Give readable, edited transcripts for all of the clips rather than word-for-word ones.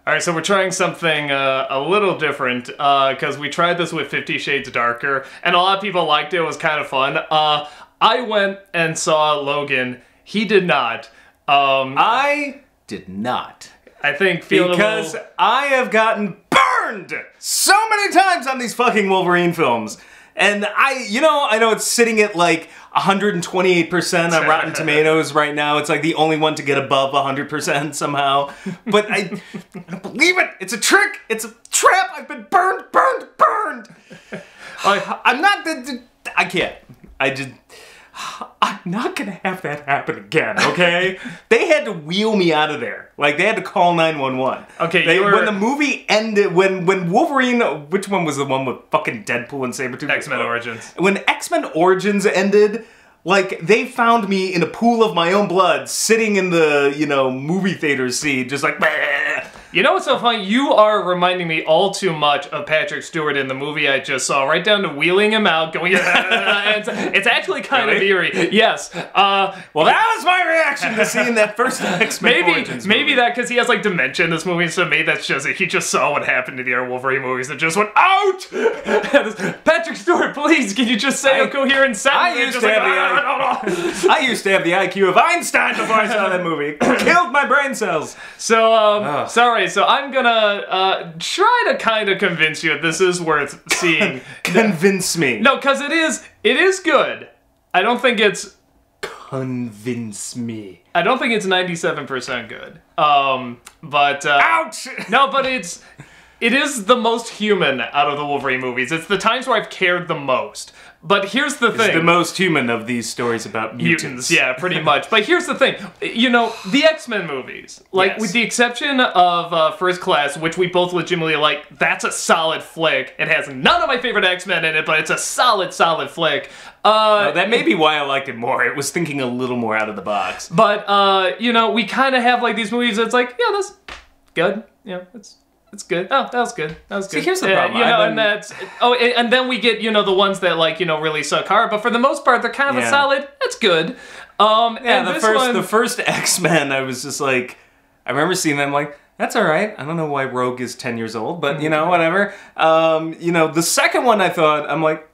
All right, so we're trying something a little different because we tried this with 50 Shades Darker, and a lot of people liked it. It was kind of fun. I went and saw Logan. He did not. I did not. I think because I have gotten burned so many times on these fucking Wolverine films. And I know it's sitting at like 128% on Rotten Tomatoes right now. It's like the only one to get above 100% somehow. But I don't believe it. It's a trick. It's a trap. I've been burned. I'm not I can't. I'm not gonna have that happen again, okay? They had to wheel me out of there. Like, they had to call 911. Okay, when the movie ended, when Wolverine, which one was the one with fucking Deadpool and Sabretooth? X-Men Origins. When X-Men Origins ended, like, they found me in a pool of my own blood, sitting in the, movie theater seat, just like, bleh. You know what's so funny? You are reminding me all too much of Patrick Stewart in the movie I just saw, right down to wheeling him out, going, it's actually kind of eerie. Yes. Well, that was my reaction to seeing that first X-Men Origins movie. Maybe that, because he has, like, dementia in this movie, so maybe that's just it. He just saw what happened to the other Wolverine movies and just went, out! Patrick Stewart, please, can you just say a coherent sentence? I used to have the IQ of Einstein before I saw that movie. Killed my brain cells. So, sorry. So I'm gonna try to kind of convince you that this is worth seeing. Convince me. No, because it is good. I don't think it's... Convince me. I don't think it's 97% good. But... Ouch! No, but it is the most human out of the Wolverine movies. It's the times where I've cared the most. But here's the thing. It's the most human of these stories about mutants. Yeah, pretty much. But here's the thing. The X-Men movies, like, with the exception of First Class, which we both legitimately like, that's a solid flick. It has none of my favorite X-Men in it, but it's a solid flick. That may be why I liked it more. It was thinking a little more out of the box. But, we kind of have, like, these movies that's like, yeah, that's good. Yeah, it's good. Oh, that was good. That was good. See, here's the problem. And then we get, the ones that, like, really suck hard. But for the most part, they're kind of a solid, that's good. The first X-Men, I was just like, I remember seeing them like, that's all right. I don't know why Rogue is 10 years old, but, whatever. The second one I thought, I'm like,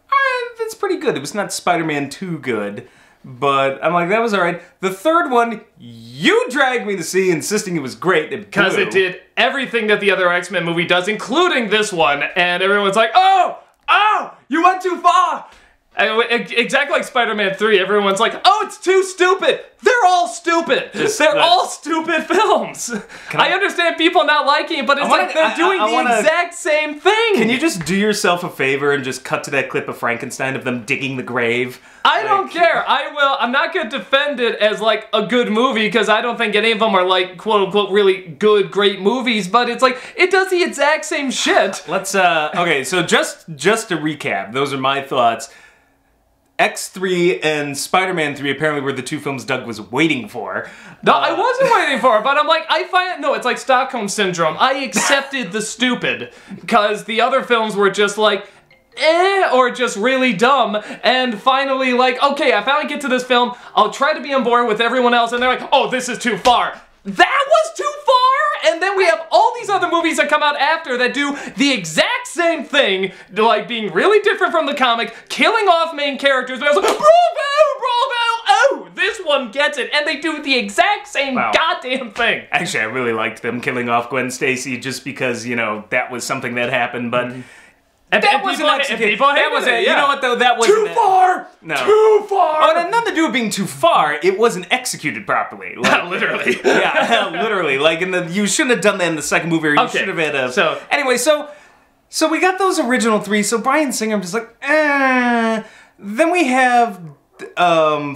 that's pretty good. It was not Spider-Man 2 good. But I'm like, that was all right. The third one, you dragged me to see, insisting it was great. Because it did everything that the other X-Men movie does, including this one. And everyone's like, oh, you went too far. Exactly like Spider-Man 3, everyone's like, oh, it's too stupid. They're all stupid. They're all stupid films. I understand people not liking it, but it's like they're doing the exact same thing. Can you just do yourself a favor and just cut to that clip of Frankenstein of them digging the grave? I don't care. I'm not going to defend it as, like, a good movie, because I don't think any of them are, like, quote-unquote, really good, great movies, but it's like, it does the exact same shit. Let's, okay, so just to recap, those are my thoughts. X3 and Spider-Man 3 apparently were the two films Doug was waiting for. No, I wasn't waiting for it, but I'm like, it's like Stockholm Syndrome. I accepted the stupid, because the other films were just like, or just really dumb, and finally, like, okay, I finally get to this film, I'll try to be on board with everyone else, and they're like, oh, this is too far. That was too far! And then we have all these other movies that come out after that do the exact same thing, like being really different from the comic, killing off main characters, but I was like, bravo! Oh, this one gets it, and they do the exact same goddamn thing. Actually, I really liked them killing off Gwen Stacy just because, that was something that happened, but... That wasn't executed. That was it. You know what though? That wasn't too far. No. Too far. Oh, it had nothing to do with being too far. It wasn't executed properly. Like, literally. Yeah, literally. Like you shouldn't have done that in the second movie. Or you should have had a. So anyway, so we got those original three. So Bryan Singer, I'm just like, eh. Then we have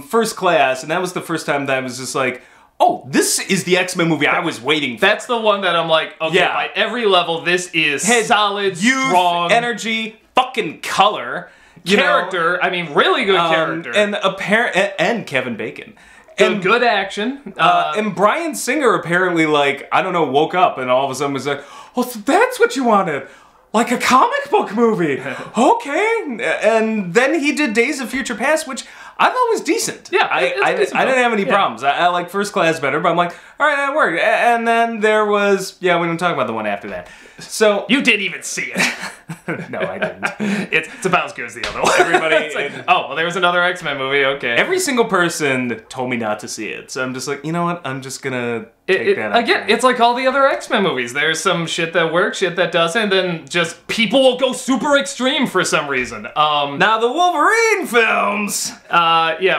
First Class, and that was the first time that I was just like, oh, this is the X-Men movie I was waiting for. That's the one that I'm like, okay, by every level, this is solid, strong, energy, fucking color, character. I mean, really good character, and Kevin Bacon. Good action. And Bryan Singer apparently, like, I don't know, woke up and all of a sudden was like, oh, so that's what you wanted. Like a comic book movie. Okay. And then he did Days of Future Past, which I thought it was decent. Yeah, I didn't have any problems. I like First Class better, but I'm like, all right, that worked. And then there was, we don't talk about the one after that. So you didn't even see it. No, I didn't. It's about as good as the other one. Everybody, like, oh, well, there was another X-Men movie. Okay. Every single person told me not to see it, so I'm just like, you know what? I'm just gonna take that out. Again, it's like all the other X-Men movies. There's some shit that works, shit that doesn't, and then just people will go super extreme for some reason. Now the Wolverine films.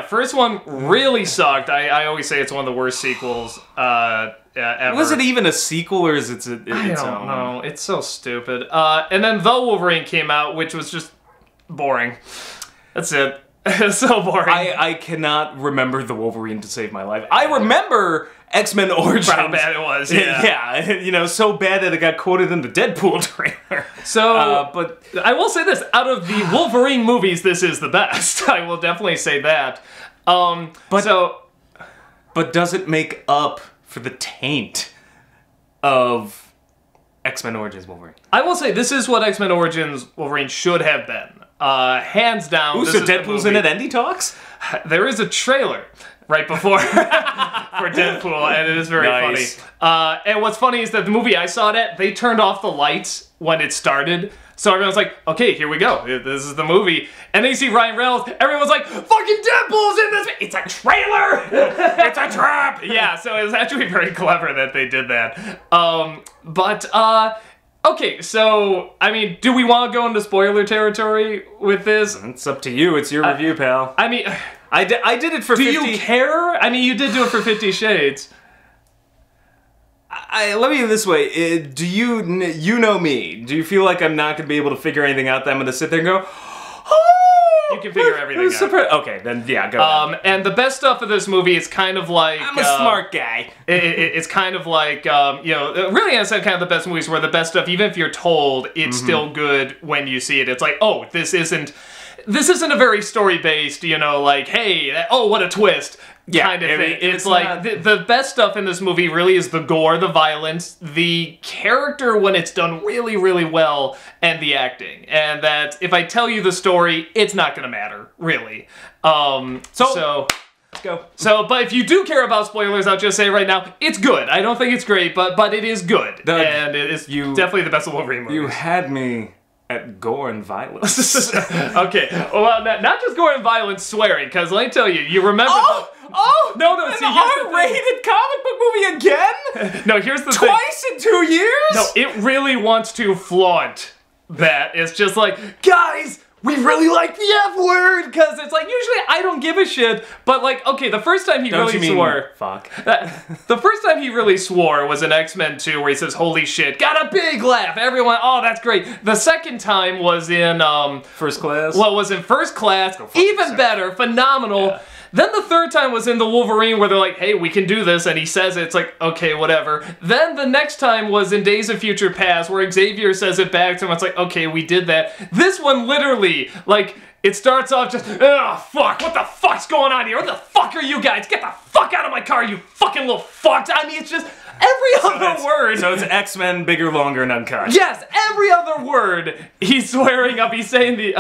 First one really sucked. I always say it's one of the worst sequels. Ever. Was it even a sequel, or is it its own? I don't know. It's so stupid. And then The Wolverine came out, which was just boring. That's it. It's so boring. I cannot remember The Wolverine to save my life. I remember X-Men Origins. How bad it was, yeah. So bad that it got quoted in the Deadpool trailer. So, but I will say this, out of the Wolverine movies, this is the best. I will definitely say that. But does it make up for the taint of X-Men Origins Wolverine? I will say this is what X-Men Origins Wolverine should have been. Hands down. Ooh, so Deadpool's in it and he talks? There is a trailer right before for Deadpool, and it is very funny. And what's funny is that the movie I saw it at, they turned off the lights when it started. So everyone's like, okay, here we go. This is the movie. And then you see Ryan Reynolds, everyone's like, fucking Deadpool's in this. It's a trailer. It's a trap. Yeah, so it was actually very clever that they did that. Okay, so, I mean, do we want to go into spoiler territory with this? It's up to you. It's your review, pal. I mean, I did it for 50... Do you care? I mean, you did do it for 50 Shades. Let me put it this way. Do you know me? Do you feel like I'm not going to be able to figure anything out that I'm going to sit there and go, oh! You can figure everything out. Okay, then yeah, go ahead. And the best stuff of this movie is kind of like... I'm a smart guy. It's kind of like, really, I said kind of the best movies where the best stuff, even if you're told, it's still good when you see it. It's like, oh, this isn't a very story-based, like, hey, oh, what a twist. Yeah, kind of thing. It's like, the best stuff in this movie really is the gore, the violence, the character when it's done really, really well, and the acting. And that, if I tell you the story, it's not gonna matter, really. So let's go. But if you do care about spoilers, I'll just say right now, it's good. I don't think it's great, but it is good. And it is definitely the best of Wolverine movies. You had me at gore and violence. Okay, well, not just gore and violence, swearing, because let me tell you, you remember... No, an R-rated comic book movie again? No, here's the thing. Twice in 2 years? No, it really wants to flaunt that. It's just like, guys, we really like the F word, because it's like, usually I don't give a shit, but like, okay, the first time he swore... Fuck. The first time he really swore was in X-Men 2, where he says, holy shit, got a big laugh, everyone, oh, that's great. The second time was in, First Class? Well, it was in First Class, even better, phenomenal. Yeah. Then the third time was in the Wolverine where they're like, hey, we can do this, and he says it, it's like, okay, whatever. Then the next time was in Days of Future Past where Xavier says it back to him, it's like, okay, we did that. This one literally, like, it starts off just, ugh, fuck, what the fuck's going on here? What the fuck are you guys? Get the fuck out of my car, you fucking little fucks. I mean, it's just every other word. So it's X-Men, bigger, longer, and uncut. Yes, every other word he's swearing up, he's saying the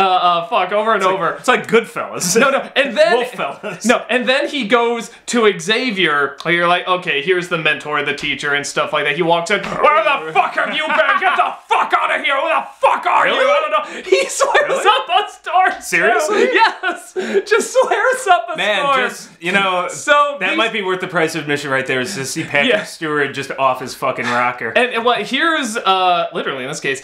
fuck over and over. It's like Goodfellas. No, and then... Wolffellas. No, and then he goes to Xavier, like, you're like, okay, here's the mentor, the teacher, and stuff like that. He walks in, where the fuck have you been? Get the fuck out of here! Who the fuck are you? I don't know. He swears up a storm. Seriously? Yes! Just swears up a storm. Man, just, so that might be worth the price of admission right there, is to see Patrick Stewart just off his fucking rocker. And what here's, literally in this case,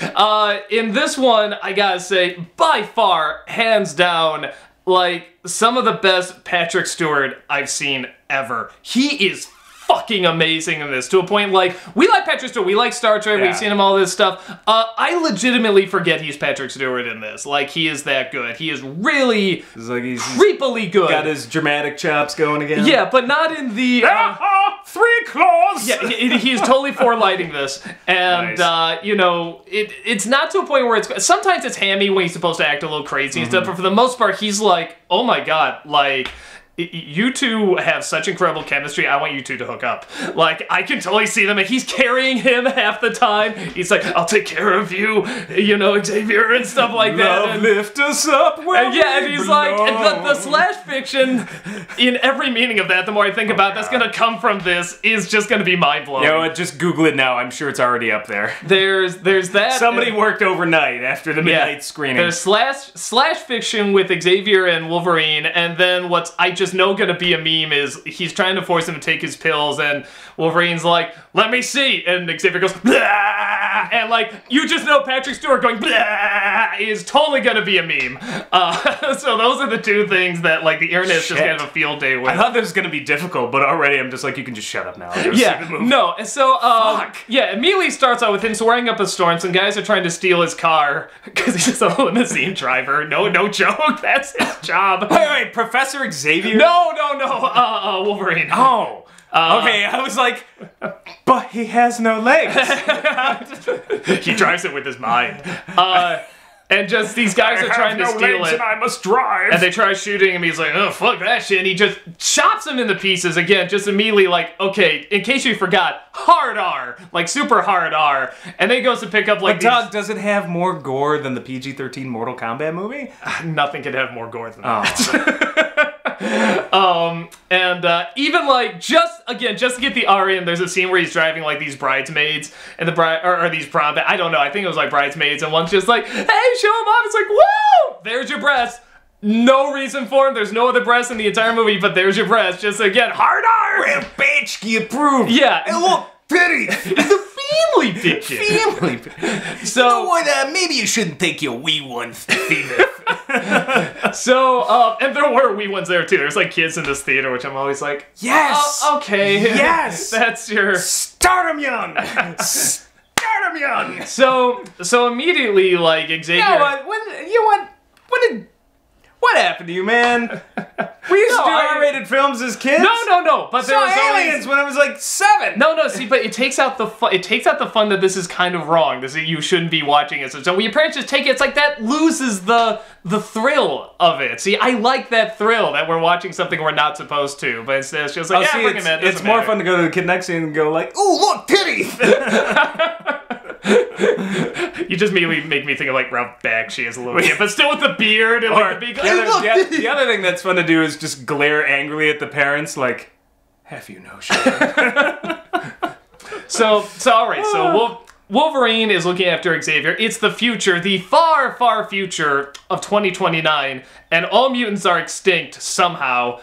in this one, I gotta say, by far, hands down, like, some of the best Patrick Stewart I've seen ever. He is fucking amazing in this, to a point, like, we like Patrick Stewart, we like Star Trek, we've seen him all this stuff. I legitimately forget he's Patrick Stewart in this. Like, he is that good. He is really creepily good. Got his dramatic chops going again. Yeah, but not in the... Three claws! Yeah, he's totally forelighting this. And, nice. It's not to a point where it's... Sometimes it's hammy when he's supposed to act a little crazy and stuff, but for the most part, he's like, oh my god, like... you two have such incredible chemistry. I want you two to hook up. Like, I can totally see them. And he's carrying him half the time. He's like, I'll take care of you, you know, Xavier, and stuff like that. Love lift us up where and he's like, the slash fiction, in every meaning of that, the more I think about that's going to come from this, is just going to be mind-blowing. You know what, just Google it now. I'm sure it's already up there. There's that. Somebody worked overnight after the midnight screening. There's slash fiction with Xavier and Wolverine, and then what's I just know gonna be a meme is he's trying to force him to take his pills, and Wolverine's like, let me see, and Xavier goes, blah! And like, you just know Patrick Stewart going, blah! Is totally gonna be a meme. So those are the two things that like the internet's just gonna have a field day with. I thought this was gonna be difficult, but already I'm just like, you can just shut up now. Yeah, no, and so, yeah, immediately starts out with him swearing up a storm. Some guys are trying to steal his car, because he's just a limousine driver. No joke, that's his job. Wait, Professor Xavier? No, Wolverine. Oh. Okay, I was like, but he has no legs. He drives it with his mind. And just these guys are trying to steal it. And I must drive. And they try shooting him. He's like, oh, fuck that shit. And he just chops him into pieces again, just immediately like, okay, in case you forgot, hard R. Like super hard R. And then he goes to pick up like But Doug, does it have more gore than the PG-13 Mortal Kombat movie? Nothing could have more gore than that. Even like just to get the R in, there's a scene where he's driving like these bridesmaids and the bride or these prom. I don't know. I think it was like bridesmaids, and one's just like, "Hey, show him off." It's like, "Woo! There's your breasts." No reason for him. There's no other breasts in the entire movie, but there's your breasts. Just again, hard R. Real bitch, you approve. Yeah. And look, pity. It's a family picture. Family. So, you know what? Maybe you shouldn't take your wee ones to theater. So, and there were wee ones there too. There's like kids in this theater, which I'm always like, yes, okay, yes, that's your start 'em young, start 'em young. So immediately, like Xavier. You know what happened to you, man? We used to do R-rated films as kids. No. But there was Aliens when I was like 7. No. See, but it takes out the fun. It takes out the fun that this is kind of wrong. You shouldn't be watching it. So when your parents just take it, it's like that loses the thrill of it. See, I like that thrill that we're watching something we're not supposed to. But instead, it's just like, it's more fun to go to the kid next scene and go like, ooh, look, titties. You just immediately make me think of like Ralph Bakshi as a little kid, but still with the beard and like the big. The other thing that's fun to do is just glare angrily at the parents, like, "Have you no shame?" So all right. So Wolverine is looking after Xavier. It's the future, the far, far future of 2029, and all mutants are extinct somehow.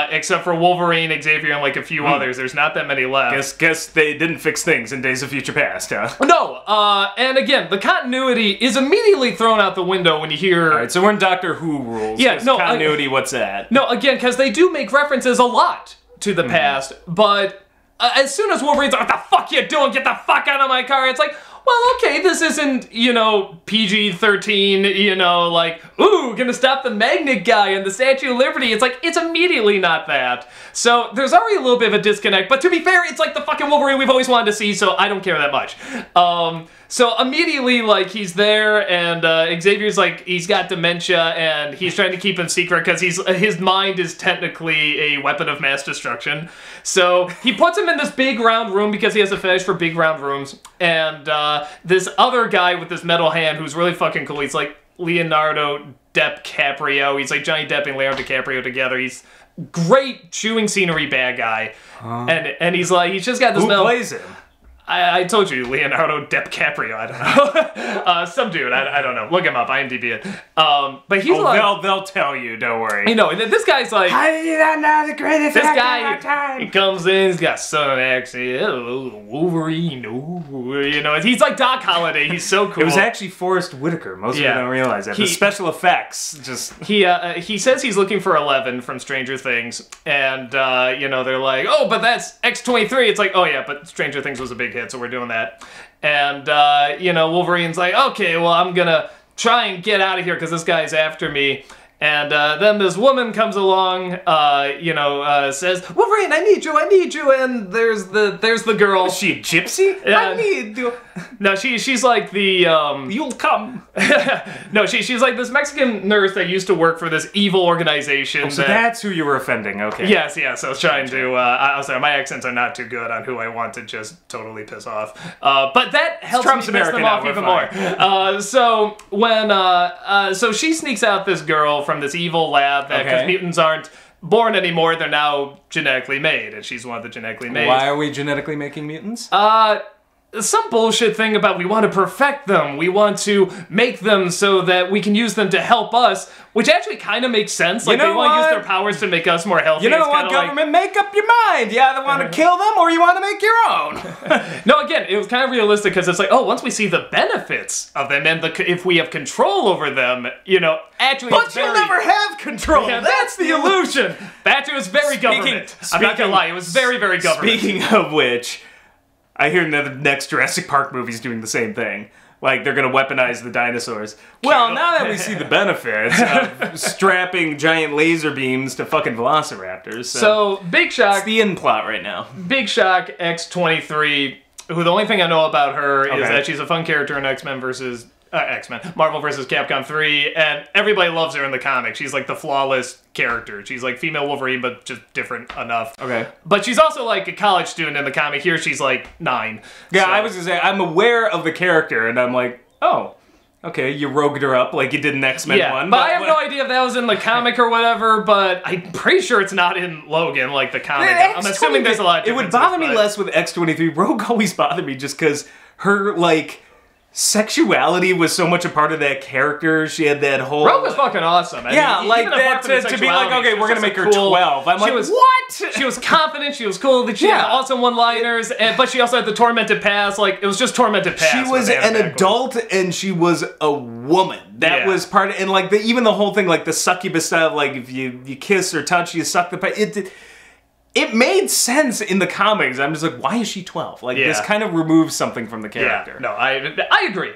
Except for Wolverine, Xavier, and like a few others. There's not that many left. Guess they didn't fix things in Days of Future Past, huh? No, and again, the continuity is immediately thrown out the window when you hear... Alright, so we're in Doctor Who rules. Yeah, no, continuity, what's that? No, again, because they do make references a lot to the past, but as soon as Wolverine's like, what the fuck you doing? Get the fuck out of my car! It's like, well, okay, this isn't, PG-13, like, ooh, gonna stop the magnet guy and the Statue of Liberty. It's like, it's immediately not that. So there's already a little bit of a disconnect, but to be fair, it's like the fucking Wolverine we've always wanted to see, so I don't care that much. So immediately, like, he's there, and Xavier's like, he's got dementia, and he's trying to keep him secret because his mind is technically a weapon of mass destruction. So he puts him in this big round room because he has a fetish for big round rooms, and this other guy with this metal hand who's really fucking cool, he's like Leonardo DiCaprio. He's like Johnny Depp and Leonardo DiCaprio together. He's great chewing scenery bad guy, and he's just got this Who metal... plays him? I told you, Leonardo DiCaprio. I don't know. Some dude. I don't know. Look him up. IMDb it. But he's they'll tell you. Don't worry. This guy's like. How did you not know the greatest this actor guy, of our time? He comes in. He's got southern accent. Wolverine. He's like Doc Holliday. He's so cool. It was actually Forrest Whitaker. Most people don't realize that. The special effects just. He says he's looking for 11 from Stranger Things, and they're like, oh, but that's X-23. It's like, oh yeah, but Stranger Things was a big hit, so we're doing that. And Wolverine's like, okay, well, I'm gonna try and get out of here because this guy's after me. And then this woman comes along, says, Wolverine, I need you, and there's the girl. Is she a gypsy? I need you. No, she's like the, You'll come. No, she's like this Mexican nurse that used to work for this evil organization. Oh, so that's who you were offending, okay. Yes, I was trying to, I was sorry, my accents are not too good on who I want to just totally piss off. But that helps me piss them off even more. So when, so she sneaks out this girl from this evil lab that, because mutants aren't born anymore, they're now genetically made, and she's one of the genetically made. Why are we genetically making mutants? Some bullshit thing about we want to perfect them, we want to make them so that we can use them to help us, which actually kind of makes sense. Like, they want to use their powers to make us more healthy. You know what, government? Make up your mind. You either want to kill them or you want to make your own. No, again, it was kind of realistic because it's like, oh, once we see the benefits of them and if we have control over them, actually. But you'll never have control. Yeah, that's the illusion. That was very government. I'm not gonna lie, it was very, very government. Speaking of which, I hear the next Jurassic Park movie's doing the same thing. Like, they're gonna weaponize the dinosaurs. Well, now that we see the benefits of strapping giant laser beams to fucking velociraptors. So Big Shock... It's the end plot right now. Big Shock X-23, who the only thing I know about her is that she's a fun character in X-Men versus... Marvel vs. Capcom 3, and everybody loves her in the comics. She's like the flawless character. She's like female Wolverine, but just different enough. Okay. But she's also like a college student in the comic. Here she's like 9. Yeah, so. I was gonna say, I'm aware of the character, and I'm like, oh, okay, you rogued her up like you did in X-Men 1. But I have no idea if that was in the comic or whatever, but I'm pretty sure it's not in Logan, like the comic. I'm assuming there's a lot of differences. It would bother me less with X-23. Rogue always bothered me just because her, like... sexuality was so much a part of that character. She had that whole... Rogue was fucking awesome. I mean, like that to be like, okay, we're gonna make her 12. I'm like, what? She was confident, she was cool, she had awesome one-liners, but she also had the tormented past. Like, it was just tormented past. She was an adult and she was a woman. That was part of... And like, even the whole thing, like the succubus style, like if you kiss or touch, you suck the... It made sense in the comics. I'm just like, why is she 12? Like, this kind of removes something from the character. Yeah, no, I agree.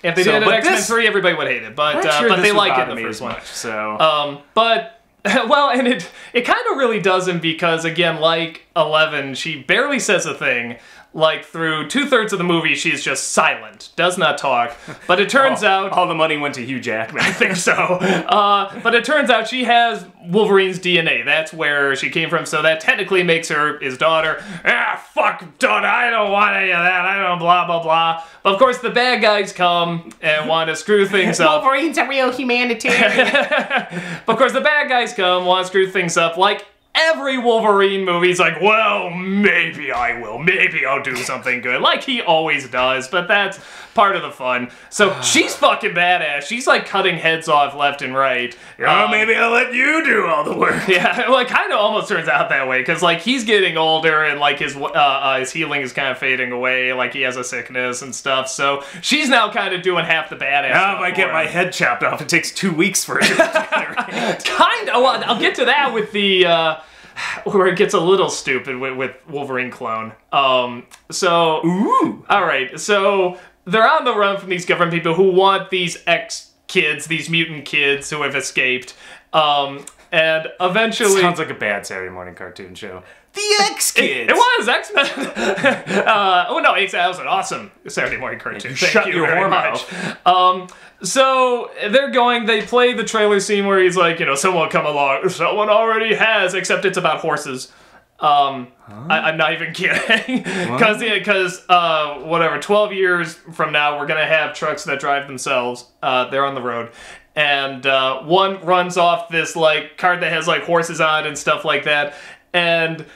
If they did it in X-Men 3, everybody would hate it. But they like it in the first one. Well, and it kind of really doesn't because, again, like 11, she barely says a thing. Like, through 2/3 of the movie, she's just silent, does not talk. But it turns out... All the money went to Hugh Jackman. I think so. But it turns out she has Wolverine's DNA. That's where she came from, so that technically makes her his daughter. Fuck, daughter, I don't want any of that. I don't blah, blah, blah. But, of course, the bad guys come and want to screw things up. Wolverine's a real humanitarian. But, of course, the bad guys come, want to screw things up, like... Every Wolverine movie's like, well, maybe I will. Maybe I'll do something good. Like he always does, but that's part of the fun. So she's fucking badass. She's like cutting heads off left and right. Maybe I'll let you do all the work. Yeah, well, it kind of almost turns out that way, because like he's getting older and like his healing is kind of fading away. Like he has a sickness and stuff. So she's now kind of doing half the badass stuff. If I get my head chopped off, it takes 2 weeks for it to regenerate. Kind of. Well, I'll get to that with the... where it gets a little stupid with Wolverine clone. All right, so they're on the run from these government people who want these X-kids, these mutant kids who have escaped, and eventually... Sounds like a bad Saturday morning cartoon show. The X-Kids! It was X-Men! That was an awesome Saturday morning cartoon. Thank you very much. So, they play the trailer scene where he's like, someone come along. Someone already has, except it's about horses. I'm not even kidding. Because, 12 years from now, we're gonna have trucks that drive themselves. They're on the road. And one runs off this, like, cart that has, like, horses on it and stuff like that. And...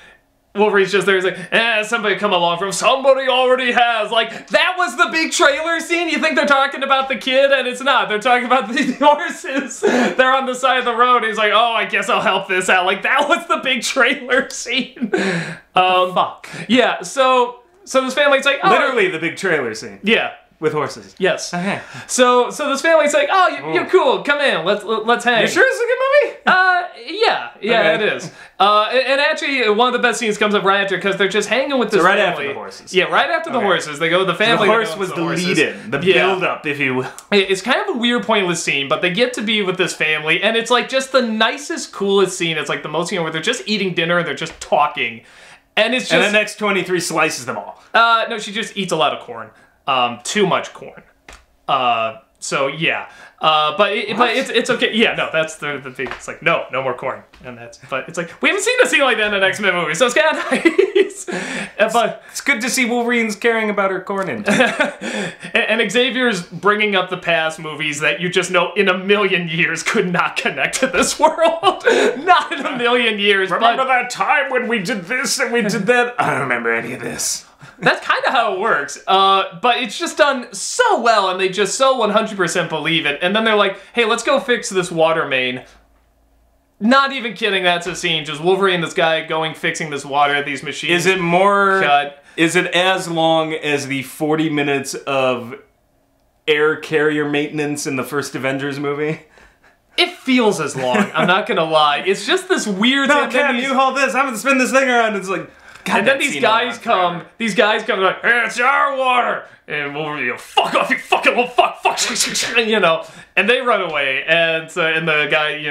Wolverine's just there, he's like, somebody come along from, somebody already has. Like, that was the big trailer scene? You think they're talking about the kid? And it's not. They're talking about the horses. They're on the side of the road. He's like, oh, I guess I'll help this out. Like, that was the big trailer scene. Fuck. Yeah, so this family's like, literally the big trailer scene. Yeah. With horses. Yes. Okay. So this family's like, oh, you're cool. Come in. Let's hang. You sure it's a good movie? Yeah, okay. It is. And actually, one of the best scenes comes up right after because they're just hanging with this right family. after the horses. Yeah, right after the horses. They go to the family. The horse was the lead-in, the build-up, if you will. It's kind of a weird, pointless scene, but they get to be with this family, and it's like just the nicest, coolest scene. It's like the most, where they're just eating dinner and they're just talking. And it's just... And the next 23 slices them all. No, she just eats a lot of corn. Too much corn. So yeah. But it's okay. Yeah, no, that's the thing. It's like, no more corn. And but it's like, we haven't seen a scene like that in an X-Men movie, so it's kind of nice. But it's good to see Wolverine's caring about her corn intake. and Xavier's bringing up the past movies that you just know in a million years could not connect to this world. Not in a million years. Remember that time when we did this and we did that? I don't remember any of this. That's kind of how it works, but it's just done so well, and they just so 100% believe it, and then they're like, hey, let's go fix this water main. Not even kidding, that's a scene, just Wolverine, this guy, fixing this water at these machines. Is it more... Cut. Is it as long as the 40 minutes of air carrier maintenance in the first Avengers movie? It feels as long, I'm not gonna lie. It's just this weird... No, Cam, you hold this, I'm gonna spin this thing around, it's like... God, and then these guys come like, hey, it's our water! And Wolverine, fuck off, you fucking little fuck, and they run away, and the guy,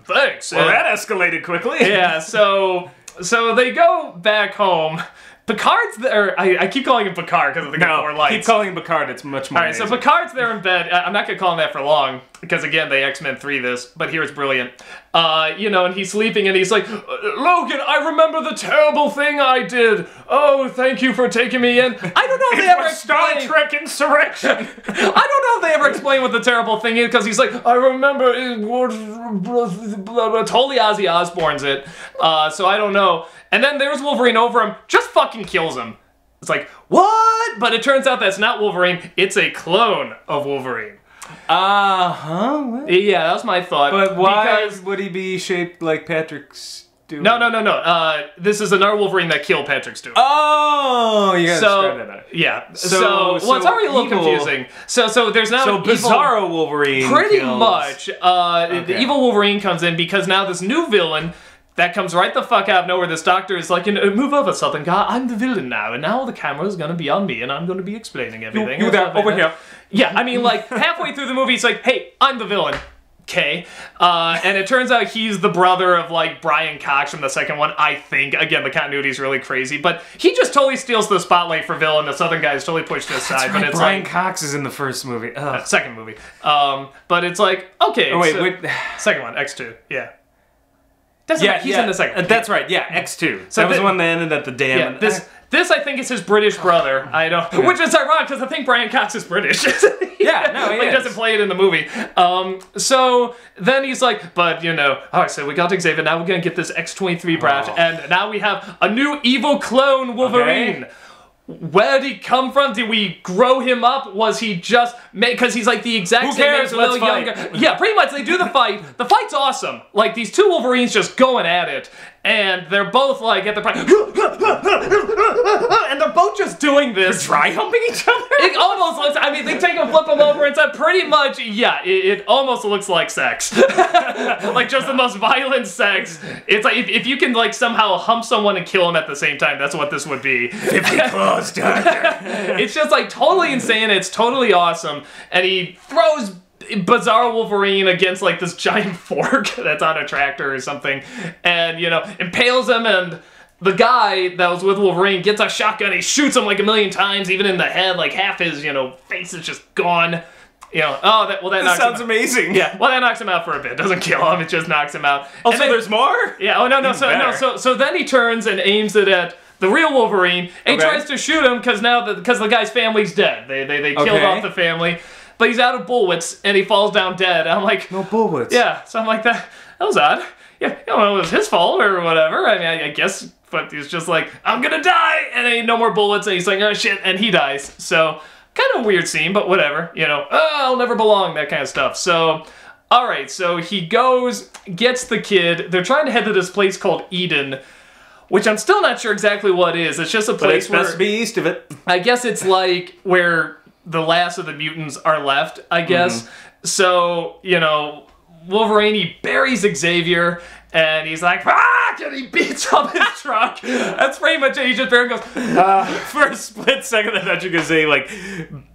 thanks. Well, that escalated quickly. Yeah, so they go back home. Picard's there. I keep calling him Picard because of the more lights. Keep calling him Picard. It's much more. All right, so Picard's there in bed. I'm not gonna call him that for long because again, they X-Men 3 this, but here it's brilliant. And he's sleeping and he's like, Logan, I remember the terrible thing I did. Oh, thank you for taking me in. I don't know if they ever explain Star Trek Insurrection. I don't know if they ever explain what the terrible thing is because he's like, I remember it was totally Ozzy Osbourne's it. So I don't know. And then there's Wolverine over him, just fucking kills him. It's like, what? But it turns out that's not Wolverine, it's a clone of Wolverine. Uh-huh. Yeah, that was my thought. But why would he be shaped like Patrick Stewart? No. This is another Wolverine that killed Patrick Stewart. Oh, you gotta describe that out. Yeah. So it's already a little confusing. So there's now So Bizarro Wolverine pretty much. The evil Wolverine comes in because now this new villain that comes right the fuck out of nowhere. This doctor is like, move over, Southern Guy. I'm the villain now, and now the camera's gonna be on me, and I'm gonna be explaining everything. You there, over here. Yeah, I mean, like, halfway through the movie, it's like, hey, I'm the villain. Okay. And it turns out he's the brother of, like, Brian Cox from the second one, I think. Again, the continuity is really crazy, but he just totally steals the spotlight for villain. The Southern Guy is totally pushed to the side. Right, but it's Brian like, Cox is in the first movie. Second movie. But it's like, okay. Oh, wait. Second one, X2, yeah. He's in the second one. That's right, yeah, X2. So that was the one that ended at the dam. Yeah, this I think is his British brother. I don't, which is ironic because I think Brian Cox is British. Yeah, no, he doesn't play it in the movie. So then he's like, but all right, so we got Xavier. Now we're gonna get this X-23 branch, and now we have a new evil clone Wolverine. Okay. Where did he come from? Did we grow him up? Was he just because he's like the exact same age, a little younger? Yeah, pretty much. They do the fight. The fight's awesome. Like these two Wolverines just going at it, and they're both like at the and they're both just doing this, dry humping each other. It almost looks. I mean, they take him, flip him over, and it's pretty much. Yeah, it almost looks like sex, like just the most violent sex. It's like if you can like somehow hump someone and kill him at the same time, that's what this would be. 50 claws. It's just like totally insane. It's totally awesome, and he throws Bizarro Wolverine against like this giant fork that's on a tractor or something, and impales him. And the guy that was with Wolverine gets a shotgun. He shoots him like a million times, even in the head. Like half his face is just gone. That knocks sounds him amazing. Yeah, well, that knocks him out for a bit. Doesn't kill him. It just knocks him out. Also, there's more. Yeah. Oh no. So then he turns and aims it at the real Wolverine, and he tries to shoot him because the guy's family's dead. They killed off the family, but he's out of bullets and he falls down dead. I'm like, no bullets. Yeah, so I'm like that was odd. Yeah, it was his fault or whatever. I mean, I guess, but he's just like, I'm gonna die, and ain't no more bullets, and he's like, oh shit, and he dies. So kind of a weird scene, but whatever. I'll never belong, that kind of stuff. So. Alright, so he goes, gets the kid. They're trying to head to this place called Eden, which I'm still not sure exactly what it is. It's just a place where... But it's best to be east of it. I guess it's like where the last of the mutants are left, I guess. So, you know, Wolverine, he buries Xavier, and he's like, fuck, and he beats up his truck. That's pretty much it. He just barely goes, for a split second, I thought you were going to say, like,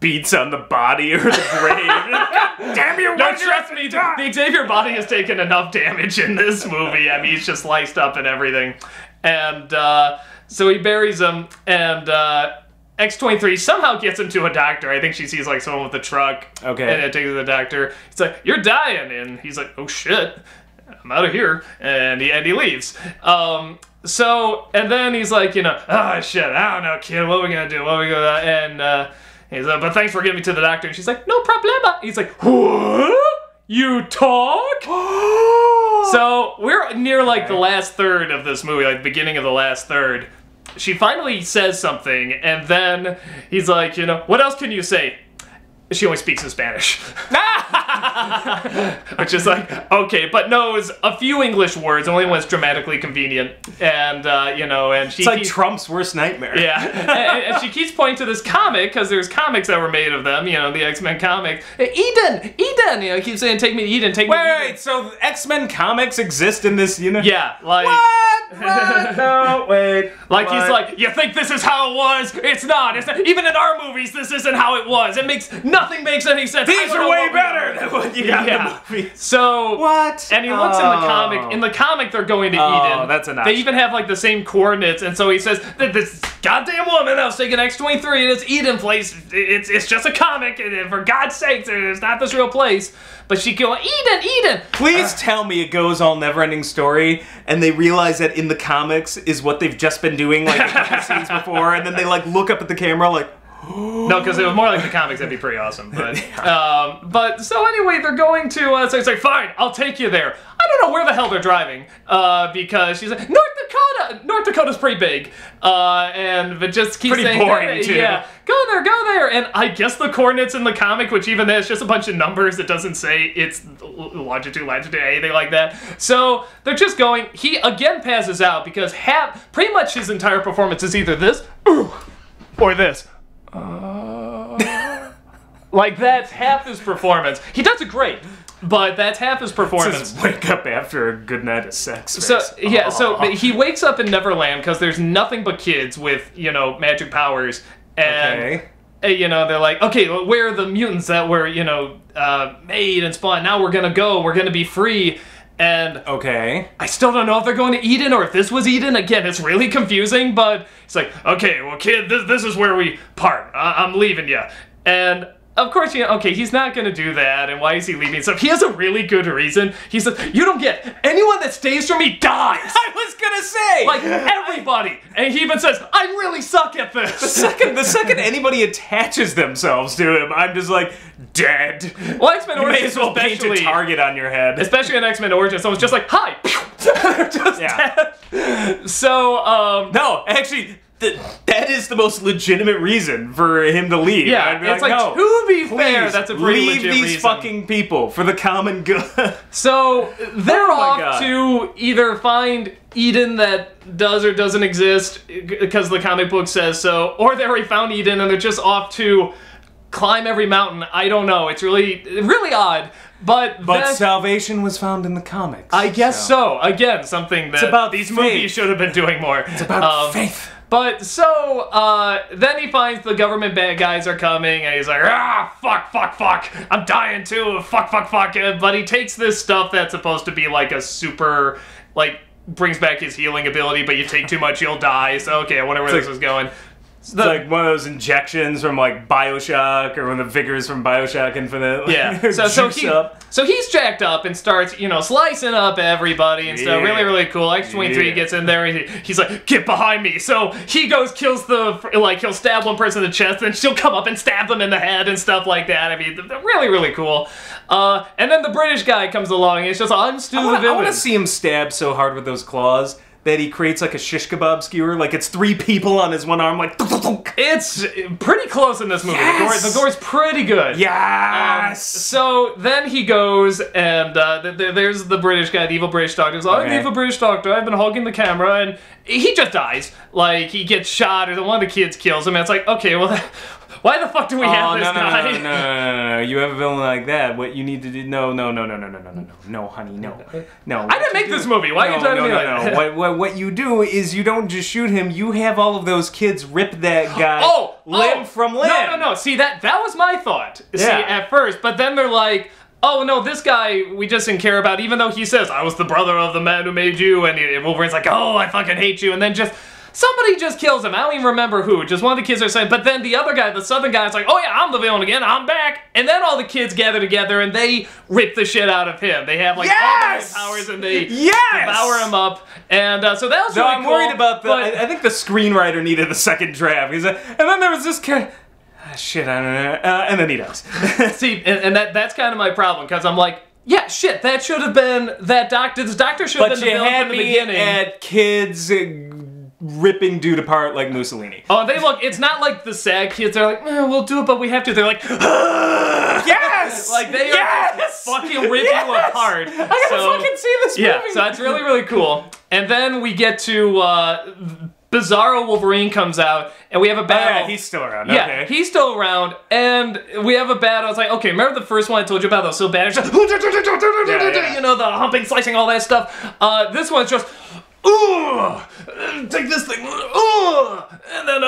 beats on the body or the grave. God damn you, don't trust me. The Xavier body has taken enough damage in this movie. I mean, he's just sliced up and everything. And so he buries him, and X-23 somehow gets him to a doctor. I think she sees like someone with a truck. Okay. And it takes her to the doctor. He's like, you're dying. And he's like, oh shit, I'm out of here. And he leaves. So, and then he's like, you know, oh shit, I don't know, kid, what are we gonna do? What are we gonna do? And he's like, but thanks for getting me to the doctor. And she's like, no problema. He's like, what? You talk? So we're near like the last third of this movie, like the beginning of the last third. She finally says something, and then he's like, you know, what else can you say? She only speaks in Spanish. Which is like, okay, but knows a few English words, only when it's dramatically convenient. And, you know, and she... It's like Trump's worst nightmare. Yeah. And she keeps pointing to this comic, because there's comics that were made of them, you know, the X-Men comics. Eden! Eden! You know, keeps saying, take me to Eden, take me to Eden. Wait, so X-Men comics exist in this universe? Yeah, like... What? No, wait. Like, what? He's like, you think this is how it was? It's not. It's not. Even in our movies, this isn't how it was. Nothing makes any sense. These are way better than what you got in the movie. So... What? And he looks in the comic. In the comic, they're going to Eden. That's a notch. They even have, like, the same coordinates. And so he says, this goddamn woman that was taking X-23 in this Eden place, it's just a comic. And for God's sake, it's not this real place. But she go, Eden! Please tell me it goes all Neverending Story, and they realize that in the comics is what they've just been doing, like, a couple scenes before, and then they, like, look up at the camera, like, no, because it was more like the comics, that'd be pretty awesome. But, so anyway, they're going to, so he's like, fine, I'll take you there. I don't know where the hell they're driving, because she's like, North Dakota! North Dakota's pretty big, and it just keeps saying, boring, too. Yeah, go there, and I guess the coordinates in the comic, which even there's just a bunch of numbers, it doesn't say it's longitude, anything like that. So, they're just going, he again passes out, because pretty much his entire performance is either this, or this. Like, that's half his performance. He does it great, but that's half his performance. Just wake up after a good night of sex. So, yeah, so he wakes up in Neverland because there's nothing but kids with, you know, magic powers. And, you know, they're like, okay, well, where are the mutants that were, you know, made and spawned? Now we're gonna be free. And I still don't know if they're going to Eden or if this was Eden. Again, it's really confusing, but it's like, okay, well, kid, this is where we part. I'm leaving you. And of course, you know, okay, he's not going to do that, and why is he leaving? So he has a really good reason. He says, you don't get anyone that stays from me dies. I was going to say. Like, everybody. And he even says, I really suck at this. The second anybody attaches themselves to him, I'm just like, dead. Well, X-Men Origins may as well paint a target on your head. Especially in X-Men Origins, someone's just like, hi. They're just dead. So, no, actually... That is the most legitimate reason for him to leave. Yeah, it's like, no, to be fair, that's a pretty legit reason. Leave these fucking people for the common good. So, they're off to either find Eden that does or doesn't exist, because the comic book says so, or they already found Eden and they're just off to climb every mountain. I don't know. It's really, really odd. But salvation was found in the comics. I guess so. Again, something that these movies should have been doing more. It's about faith. But so, then he finds the government bad guys are coming, and he's like, fuck, I'm dying too, fuck. But he takes this stuff that's supposed to be like a super, like, brings back his healing ability, but you take too much, you'll die. So, okay, I wonder where this is going. It's like one of those injections from like BioShock or one of the vigors from BioShock Infinite. Yeah. So he's jacked up and starts, you know, slicing up everybody and stuff. Really, really cool. X-23 gets in there and he's like, get behind me. So he goes, kills he'll stab one person in the chest and she'll come up and stab them in the head and stuff like that. I mean, really, really cool. And then the British guy comes along and it's just, I'm Stu the Villain. I want to see him stab so hard with those claws that he creates like a shish kebab skewer, like it's 3 people on his one arm, like... It's pretty close in this movie. Yes! The gore's pretty good. Yes! So then he goes, and there's the British guy, the evil British doctor. He's like, I'm the evil British doctor, I've been hogging the camera, and he just dies. Like, he gets shot, or one of the kids kills him, and it's like, okay, well, Why the fuck do we have this guy? No. You have a villain like that. What you need to do? No, honey, no. I didn't make this movie. Why are you talking to me like that? What you do is you don't just shoot him. You have all of those kids rip that guy limb from limb. No. See, that was my thought. See, at first, but then they're like, oh no, this guy we just didn't care about, even though he says, I was the brother of the man who made you, and Wolverine's like, oh, I fucking hate you, and then somebody just kills him. I don't even remember who. Just one of the kids are saying, but then the other guy, the southern guy, is like, oh yeah, I'm the villain again, I'm back. And then all the kids gather together and they rip the shit out of him. They have like all the powers and they devour him up. And so that was really cool. I'm worried about I think the screenwriter needed a second draft. And then there was this kid. Shit, I don't know. And then he does. See, and that's kind of my problem, because I'm like, yeah, shit, that should have been that doctor. This doctor should have been the villain from the beginning. But you had me at kids ripping dude apart like Mussolini. Oh, it's not like the sad kids are like, we'll do it, but we have to. They're like, yes! Like they are fucking rip you apart. I gotta fucking see this movie. Yeah, so that's really, really cool. And then we get to Bizarro Wolverine comes out, and we have a battle. Yeah, he's still around. Yeah, okay. He's still around, and we have a battle. It's like, okay, remember the first one I told you about? That was so bad. It's just, you know, the humping, slicing, all that stuff. This one's just, take this thing, and then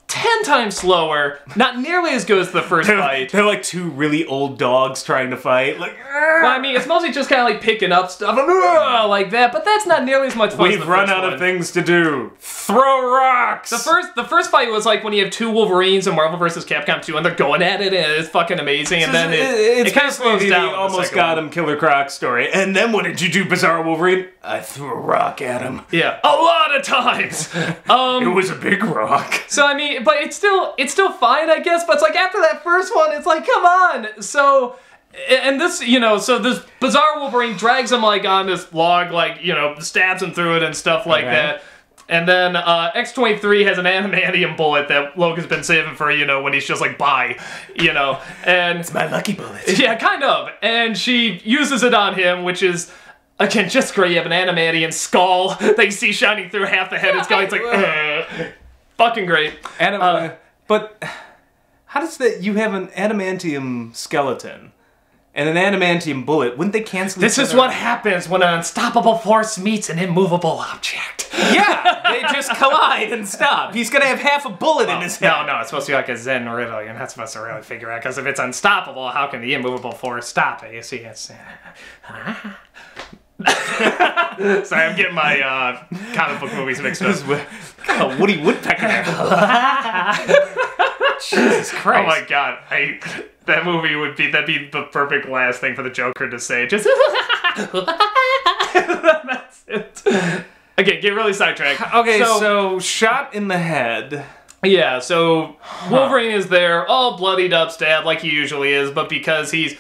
10 times slower. Not nearly as good as the first fight. They're like two really old dogs trying to fight. Like, well, I mean, it's mostly just kind of like picking up stuff like that, but that's not nearly as much fun. We've run out of things to do. Throw rocks. The first fight was like when you have two Wolverines in Marvel vs. Capcom 2, and they're going at it, and it's fucking amazing. And then it kind of slows down. Almost got him Killer Croc story. And then what did you do, Bizarro Wolverine? I threw a rock at him. Yeah, a lot of times. It was a big rock. So I mean, but it's still fine, I guess. But it's like after that first one, it's like, come on. So. And this, you know, so this Bizarro Wolverine drags him, like, on this log, like, you know, stabs him through it and stuff like that. And then X-23 has an adamantium bullet that Logan's been saving for, you know, when he's just like, bye, you know. And it's my lucky bullet. Yeah, kind of. And she uses it on him, which is, again, just great. You have an adamantium skull that you see shining through half the head. It's going, it's like, fucking great. But how does that, you have an adamantium skeleton and an adamantium bullet, wouldn't they cancel each other? This is what happens when an unstoppable force meets an immovable object. Yeah, they just collide and stop. He's gonna have half a bullet in his head. No, it's supposed to be like a Zen riddle. You're not supposed to really figure out, because if it's unstoppable, how can the immovable force stop it? You see, it's... Sorry, I'm getting my comic book movies mixed up. Woody Woodpecker. Jesus Christ. Oh my god. That movie that'd be the perfect last thing for the Joker to say. Just that's it. Okay, get really sidetracked. Okay, so shot in the head. Yeah, so Wolverine is there, all bloodied up, stabbed like he usually is, but because he's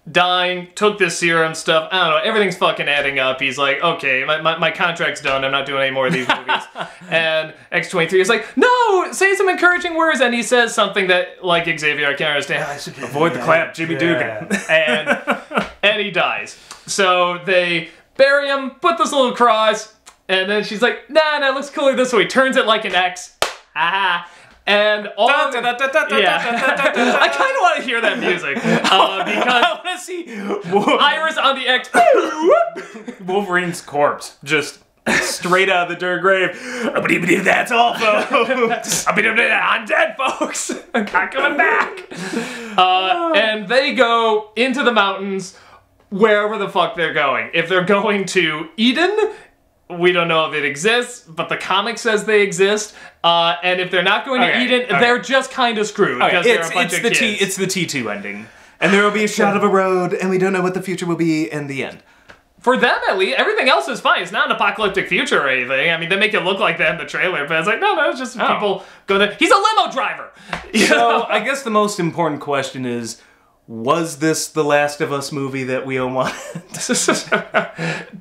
dying, took this serum stuff, I don't know, everything's fucking adding up. He's like, okay, my contract's done, I'm not doing any more of these movies. And X-23 is like, no, say some encouraging words, and he says something that, like Xavier, I can't understand. Avoid the clap, Jimmy Dugan. And he dies. So they bury him, put this little cross, and then she's like, nah, it looks cooler this way. Turns it like an X. Haha. And all I kind of want to hear that music because I want to see Iris on the X. Wolverine's corpse just straight out of the dirt grave. That's all, folks. I'm dead, folks. I'm not coming back. And they go into the mountains wherever the fuck they're going. If they're going to Eden, we don't know if it exists, but the comic says they exist. And if they're not going to Eden, they're just kind of screwed because they're a bunch of kids. It's the T2 ending. And there will be a shot of a road, and we don't know what the future will be, and the end. For them, at least, everything else is fine. It's not an apocalyptic future or anything. I mean, they make it look like that in the trailer, but it's like, no, it's just people go there. He's a limo driver! So, I guess the most important question is, was this the Last of Us movie that we all wanted?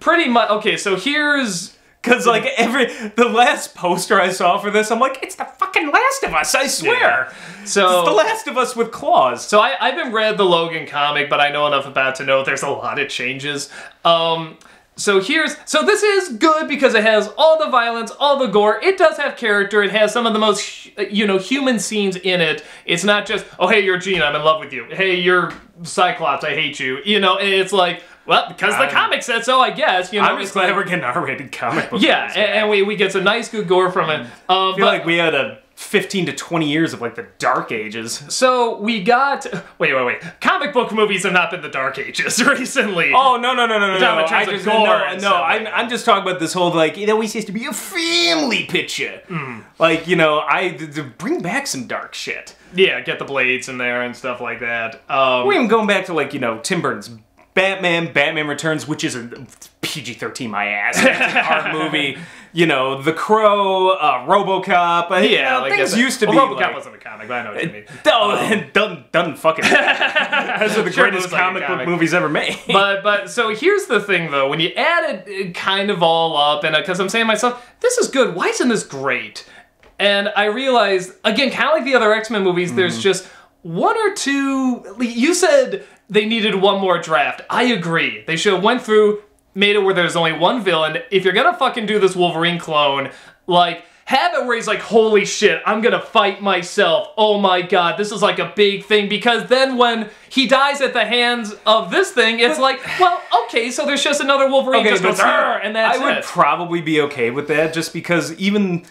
Pretty much. Okay, so here's... Because, like, the last poster I saw for this, I'm like, it's the fucking Last of Us, I swear! Yeah. So, it's the Last of Us with claws. So I haven't read the Logan comic, but I know enough about to know there's a lot of changes. So this is good because it has all the violence, all the gore. It does have character. It has some of the most, you know, human scenes in it. It's not just, oh, hey, you're Jean, I'm in love with you. Hey, you're Cyclops, I hate you. You know, it's like, well, because the comic said so, I guess. You know, I'm just glad we're getting R-rated comic book. Yeah, and we get some nice, good gore from it. I feel like we had a 15 to 20 years of, like, the Dark Ages. So we got... Wait. Comic book movies have not been the Dark Ages recently. Oh, no. I'm just talking about this whole, like, it always has to be a family picture. Like, you know, bring back some dark shit. Yeah, get the blades in there and stuff like that. We're even going back to, like, you know, Tim Burton's Batman Returns, which is a PG-13 my ass. It's an art movie. You know, The Crow, RoboCop. Yeah, like things used to be. RoboCop like, wasn't a comic, but I know what you mean. Doesn't fucking. Those are the greatest comic book movies ever made. But so here's the thing, though. When you add it kind of all up, and because I'm saying to myself, this is good. Why isn't this great? And I realized, again, kind of like the other X-Men movies, there's just one or two. You said they needed one more draft. I agree. They should have went through, made it where there's only one villain. If you're gonna fucking do this Wolverine clone, like, have it where he's like, holy shit, I'm gonna fight myself. Oh my god, this is like a big thing. Because then when he dies at the hands of this thing, it's like, well, okay, so there's just another Wolverine just goes, and that's it. I would probably be okay with that, just because even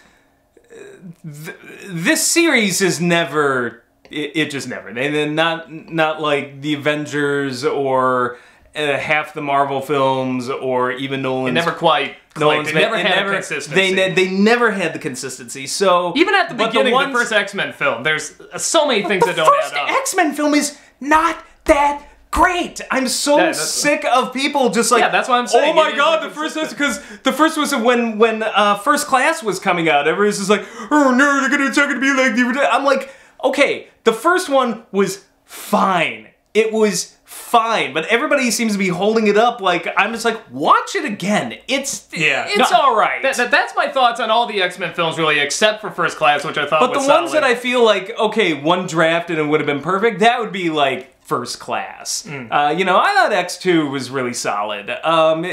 this series is never... It just never. They're not like the Avengers or half the Marvel films or even Nolan's. It never quite. They never had a consistency. They never had the consistency. So even at the beginning, the first X-Men film, there's so many things that don't add up. The first X-Men film is not that great. I'm so sick of people just like, yeah, that's what I'm saying. Oh my god, the first was because the first was when First Class was coming out. Everyone's just like, oh no, it's not gonna be like the. I'm like, okay, the first one was fine. It was fine, but everybody seems to be holding it up like, I'm just like, watch it again. It's alright. That's my thoughts on all the X-Men films, really, except for First Class, which I thought was solid. But the ones that I feel like, okay, one draft and it would have been perfect, that would be like First Class. You know, I thought X2 was really solid.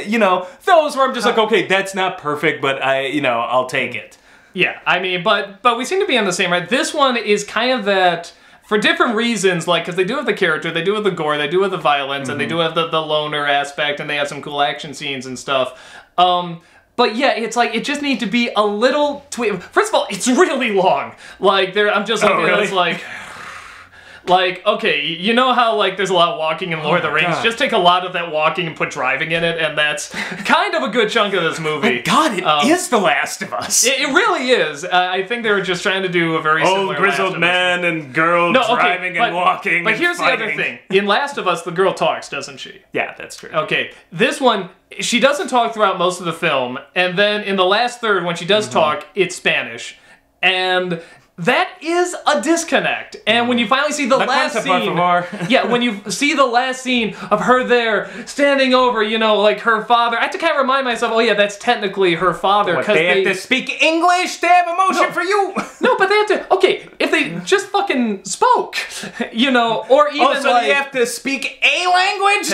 You know, those where I'm just like, okay, that's not perfect, but I'll take it. Yeah, I mean, but we seem to be on the same, right? This one is kind of that, for different reasons, like, because they do have the character, they do have the gore, they do have the violence, and they do have the loner aspect, and they have some cool action scenes and stuff. But yeah, it's like, it just needs to be a little tweak. First of all, it's really long. Like, I'm just looking at it, like, okay, you know how, like, there's a lot of walking in Lord of the Rings? God. Just take a lot of that walking and put driving in it, and that's kind of a good chunk of this movie. Oh God, it is The Last of Us. It really is. I think they were just trying to do a very similar grizzled man and girl driving and walking. But here's fighting. The other thing. In Last of Us, the girl talks, doesn't she? Yeah, that's true. Okay, this one, she doesn't talk throughout most of the film, and then in the last third, when she does talk, it's Spanish. And that is a disconnect. And when you finally see the last scene... yeah, when you see the last scene of her there, standing over, you know, like her father, I have to kind of remind myself, oh yeah, that's technically her father. What, they have to speak English? They have emotion for you? No, but they have to... Okay, if they just fucking spoke, you know, or even oh, so like, you have to speak a language?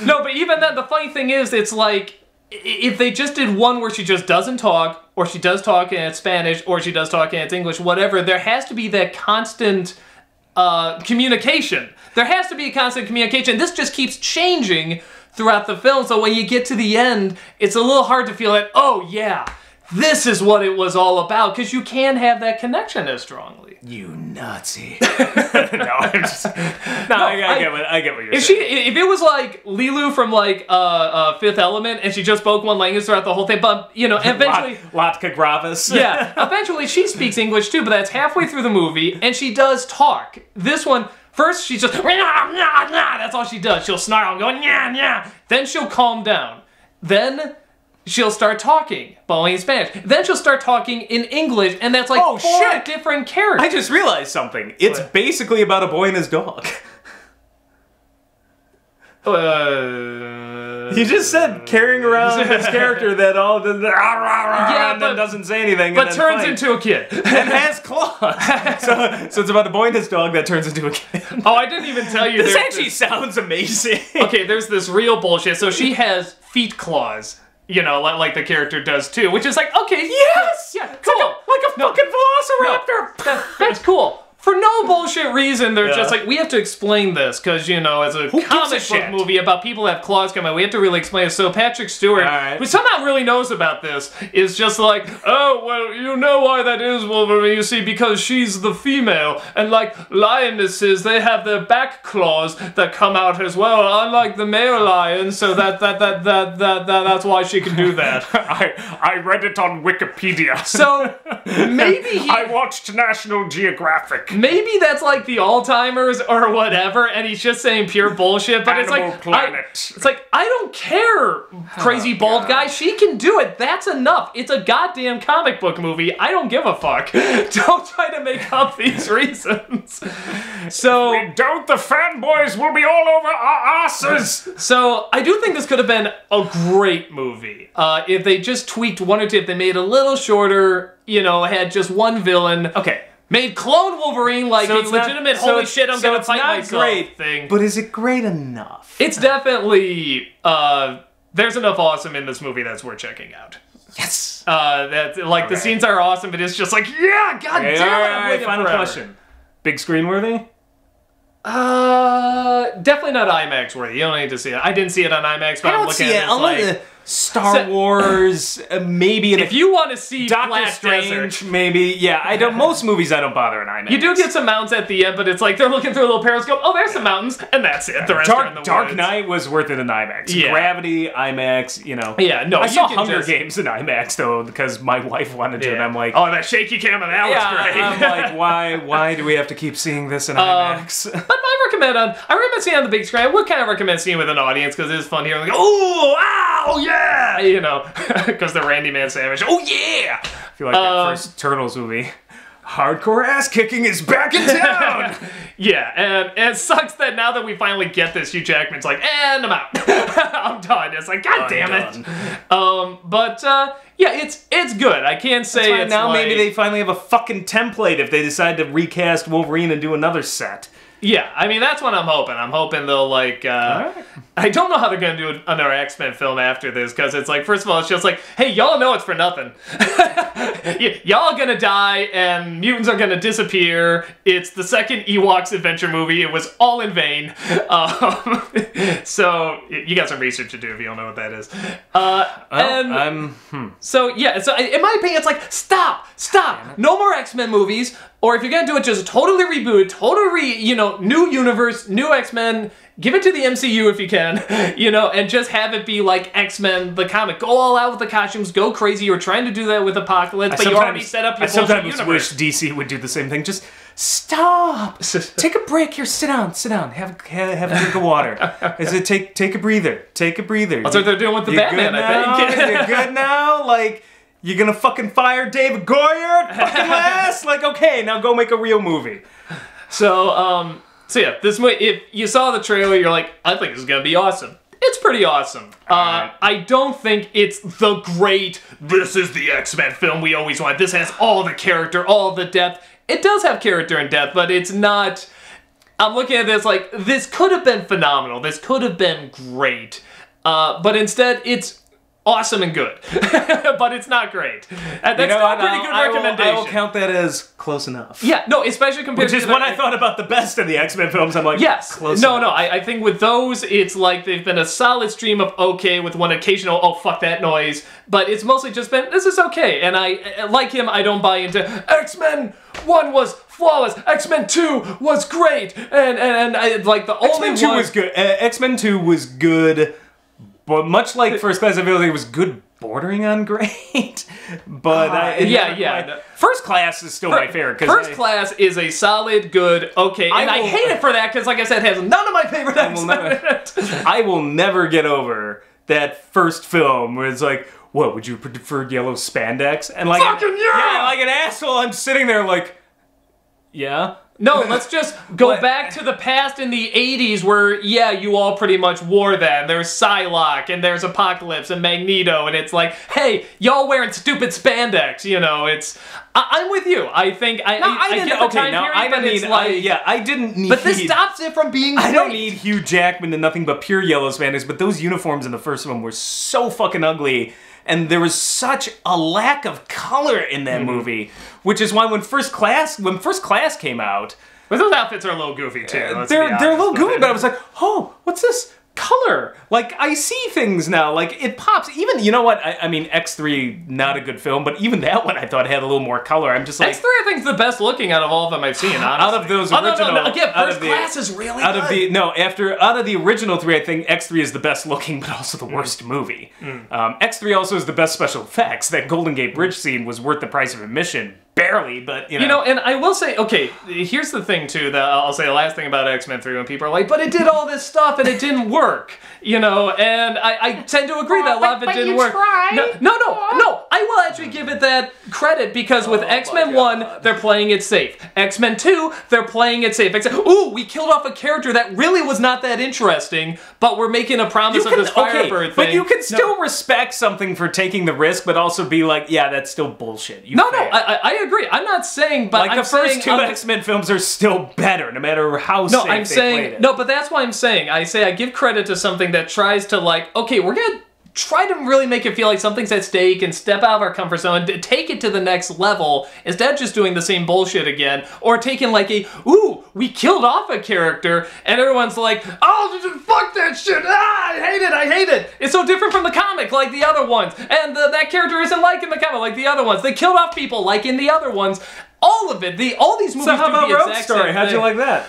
No, but even then, the funny thing is, it's like, if they just did one where she just doesn't talk, or she does talk and it's Spanish, or she does talk and it's English, whatever, there has to be that constant communication. There has to be a constant communication. This just keeps changing throughout the film, so when you get to the end, it's a little hard to feel like, oh yeah, this is what it was all about, because you can't have that connection as strongly. You Nazi. No, I'm just... No, I get what you're saying. If it was like Lilu from like Fifth Element and she just spoke one language throughout the whole thing, but you know, eventually... Latka Gravis. Yeah, eventually she speaks English too, but that's halfway through the movie, and she does talk. This one, first she's just... That's all she does. She'll snarl and go, nya, nya. Then she'll calm down. Then she'll start talking, but only in Spanish. Then she'll start talking in English, and that's like four different characters. I just realized something. It's basically about a boy and his dog. You just said carrying around this character that all the and then doesn't say anything, but turns into a kid and has claws. so it's about a boy and his dog that turns into a kid. Oh, I didn't even tell you. This actually sounds amazing. Okay, there's this real bullshit. So she has feet claws. You know, like the character does too, which is like, okay, yes! Yeah, cool. Like a fucking velociraptor! No, that's cool. For no bullshit reason, they're just like, we have to explain this, because, you know, as a comic book movie about people that have claws come out, we have to really explain it. So Patrick Stewart, who somehow really knows about this, is just like, oh, well, you know why that is, Wolverine, you see, because she's the female, and like lionesses, they have their back claws that come out as well, unlike the male lion, so that's why she can do that. I read it on Wikipedia. So, maybe I watched National Geographic. Maybe that's like the Alzheimer's or whatever, and he's just saying pure bullshit. But Animal it's Planet. like I don't care, crazy bald guy. She can do it. That's enough. It's a goddamn comic book movie. I don't give a fuck. Don't try to make up these reasons. So if we don't, the fanboys will be all over our asses. So I do think this could have been a great movie if they just tweaked one or two. If they made it a little shorter, you know, had just one villain. Okay. Made clone Wolverine like a legitimate holy shit I'm gonna fight myself thing. But is it great enough? It's definitely there's enough awesome in this movie that's worth checking out. Yes. The scenes are awesome, but it's just like, yeah, god damn it, I'm waiting final forever. question. Big screen worthy? Definitely not IMAX worthy. You don't need to see it. I didn't see it on IMAX, but I'm looking at it. Star Wars, maybe. If you want to see Doctor Strange, maybe. Yeah, I don't. Most movies I don't bother in IMAX. You do get some mountains at the end, but it's like they're looking through a little periscope. Oh, there's some mountains, and that's it. The rest are in the Dark woods. Knight was worth it in IMAX. Yeah. Gravity, IMAX. You know. Yeah, no. I saw Hunger Games in IMAX though because my wife wanted to, and I'm like, oh, that shaky camera, that was great. I'm like, why do we have to keep seeing this in IMAX? But I recommend seeing it on the big screen. I would kind of recommend seeing it with an audience because it is fun hearing like, oh, ow, yeah, you know. Because the Randy Man Savage. Oh yeah! I feel like that first Turtles movie. Hardcore ass kicking is back in town! Yeah, and it sucks that now that we finally get this, Hugh Jackman's like, and I'm out. I'm done. It's like, god damn it. Yeah, it's good. I can't say it's now maybe they finally have a fucking template if they decide to recast Wolverine and do another set. Yeah, I mean, that's what I'm hoping. I'm hoping they'll, like, I don't know how they're gonna do another X-Men film after this, because it's like, first of all, it's just like, hey, y'all know it's for nothing. Y'all gonna die, and mutants are gonna disappear. It's the second Ewoks adventure movie. It was all in vain. So, you got some research to do if you don't know what that is. So, yeah, so in my opinion, it's like, stop! No more X-Men movies. Or if you're gonna do it, just totally reboot, new universe, new X-Men, give it to the MCU if you can, and just have it be like X-Men, the comic. Go all out with the costumes, go crazy. You're trying to do that with Apocalypse, but you already set up your bullshit universe. I sometimes wish DC would do the same thing. Just stop! Take a break here, sit down. Have a drink of water. Take a breather. That's what they're doing with the Batman, I think. You're good now? Like, you're gonna fucking fire David Goyer? Fucking last? Like, okay, now go make a real movie. So yeah, this movie, if you saw the trailer, you're like, I think this is gonna be awesome. It's pretty awesome. I don't think it's the great, this is the X-Men film we always want. This has all the character, all the depth. It does have character and depth, but it's not... I'm looking at this like, this could have been phenomenal. This could have been great. But instead, it's awesome and good. But it's not great. That's still a pretty good recommendation. I will count that as close enough. Yeah, no, especially compared to... Which is what I thought about the best of the X-Men films. I'm like, yes. Close enough. No, I think with those, it's like they've been a solid stream of okay with one occasional, oh, fuck that noise. But it's mostly just been, this is okay. And I like him, I don't buy into X-Men 1 was flawless, X-Men 2 was great, and I like the only X-Men 2 was good. X-Men 2 was good. But much like First Class, I feel like it was good, bordering on great. But First Class is still my favorite. First Class is a solid, good, okay, and I hate it for that because, like I said, it has none of my favorite X-Men in it. I will never get over that first film where it's like, what, would you prefer yellow spandex? And like, fucking yeah! Yeah, like an asshole, I'm sitting there like, Yeah? No, let's just go back to the past in the 80s where, yeah, you all pretty much wore that. There's Psylocke, and there's Apocalypse, and Magneto, and it's like, hey, y'all wearing stupid spandex, you know, it's... I'm with you. I think... I didn't need... But this stops it from being great. I don't need Hugh Jackman and nothing but pure yellow spandex, but those uniforms in the first one were so fucking ugly. And there was such a lack of color in that movie, which is why when First Class came out, but those outfits are a little goofy too. They're a little goofy, but I was like, oh, what's this color? Like, I see things now. Like, it pops. Even, you know what? I mean, X3, not a good film, but even that one I thought had a little more color. I'm just like... X3 I think is the best looking out of all of them I've seen, honestly. Out of those original... Again, First Class is really good. Out of the original three, I think X3 is the best looking, but also the worst movie. X3 also is the best special effects. That Golden Gate Bridge scene was worth the price of admission. Barely, but, you know. You know, and I will say, okay, here's the thing, too, that I'll say the last thing about X-Men 3 when people are like, but it did all this stuff and it didn't work, you know, and I tend to agree that a lot of it didn't work. No, I will actually give it that credit because with X-Men 1, they're playing it safe. X-Men 2, they're playing it safe. Ooh, we killed off a character that really was not that interesting, but we're making a promise of this Firebird thing. But you can still respect something for taking the risk, but also be like, yeah, that's still bullshit. I agree. I'm not saying, but like the first two X-Men films are still better, no matter how safe they played it. No, but that's why I'm saying. I give credit to something that tries to like, okay, we're gonna try to really make it feel like something's at stake and step out of our comfort zone and take it to the next level instead of just doing the same bullshit again, or taking like ooh, we killed off a character and everyone's like, oh, fuck that shit, I hate it. It's so different from the comic like the other ones, and that character isn't like in the comic like the other ones. They killed off people like in the other ones. All of it, all these movies. So how about Road Story? How'd you like that?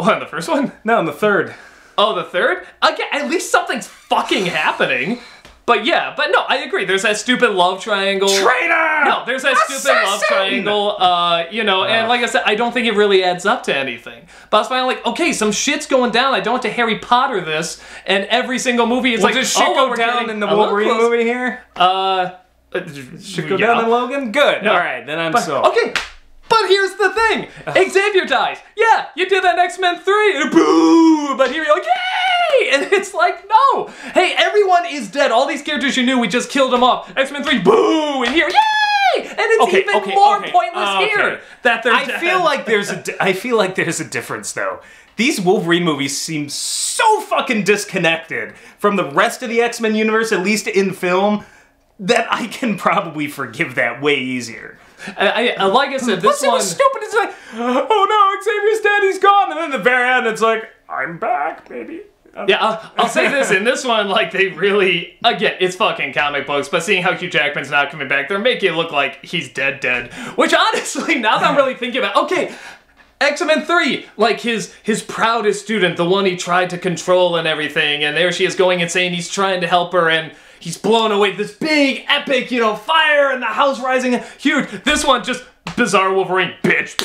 What, in the first one? No, in the third. Oh, the third? Again, at least something's fucking happening. But yeah, but no, I agree. There's that stupid love triangle. Traitor! No, there's that stupid love triangle, you know, and like I said, I don't think it really adds up to anything. But I was finally like, okay, some shit's going down. I don't want to Harry Potter this, and every single movie it's like, does shit go down in the Wolverine movie here? Should go down in Logan? Good. No. All right, then I'm sold. Okay. But here's the thing! Xavier dies. Yeah, you did that in X-Men 3. Boo! But here you're like, yay! And it's like, no! Hey, everyone is dead. All these characters you knew, we just killed them off. X-Men 3, boo! And here, yay! And it's even more pointless here that they're dead. I feel like there's a difference, though. These Wolverine movies seem so fucking disconnected from the rest of the X-Men universe, at least in film, that I can probably forgive that way easier. Like I said, this one... was stupid. It's like, oh no, Xavier's dead, he's gone. And then at the very end, it's like, I'm back, baby. Yeah, I'll say this, in this one, like, they really... Again, it's fucking comic books, but seeing how Hugh Jackman's not coming back, they're making it look like he's dead. Which, honestly, now that I'm really thinking about... Okay, X-Men 3, like, his proudest student, the one he tried to control and everything, and there she is going insane, he's trying to help her, and... He's blown away this big, epic, you know, fire and the house rising. Huge. This one, just bizarre Wolverine. Bitch.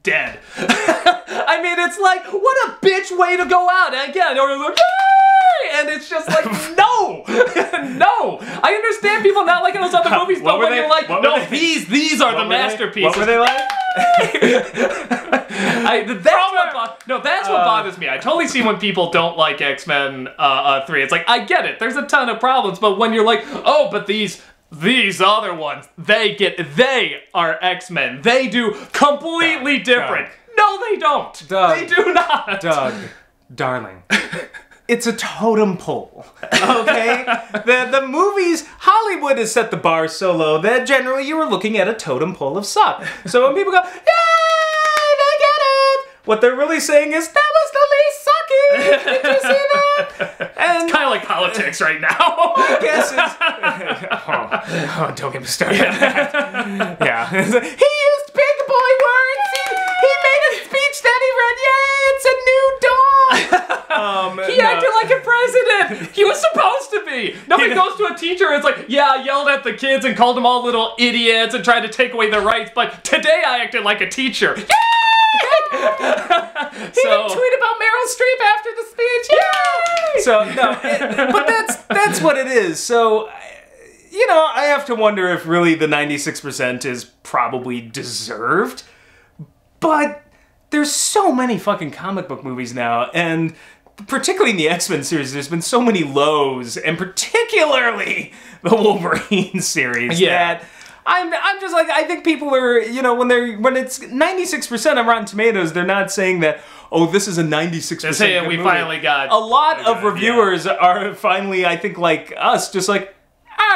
Dead. I mean, it's like, what a bitch way to go out. And again, everyone's like, yay! And it's just like, no. No. I understand people not liking those other movies, but when you're like, no, these are the masterpieces. What were they like? That's what bothers me. I totally see when people don't like X-Men 3. It's like, I get it. There's a ton of problems, but when you're like, oh, but these other ones, they are X-Men. They do completely different. No, they don't. Doug, they do not. Doug, darling. It's a totem pole, okay? the movies, Hollywood has set the bar so low that generally you are looking at a totem pole of suck. So when people go, yay, they get it! What they're really saying is, that was the least sucky! Did you see that? And it's kind of like politics right now. I guess it's... don't get me started on that. Yeah. He used big boy words! He made a speech that he read, yay, it's a new dawn! He acted like a president! He was supposed to be! Nobody goes to a teacher and it's like, yeah, I yelled at the kids and called them all little idiots and tried to take away their rights, but today I acted like a teacher. Yay! He didn't tweet about Meryl Streep after the speech. Yay! So, no, but that's what it is. So, you know, I have to wonder if really the 96% is probably deserved. But there's so many fucking comic book movies now, and particularly in the X-Men series, there's been so many lows, and particularly the Wolverine series, that I'm just like, I think people are, you know, when it's 96% on Rotten Tomatoes, they're not saying that, oh, this is a 96% They're saying we finally got... A lot of reviewers are finally, I think, like us, just like,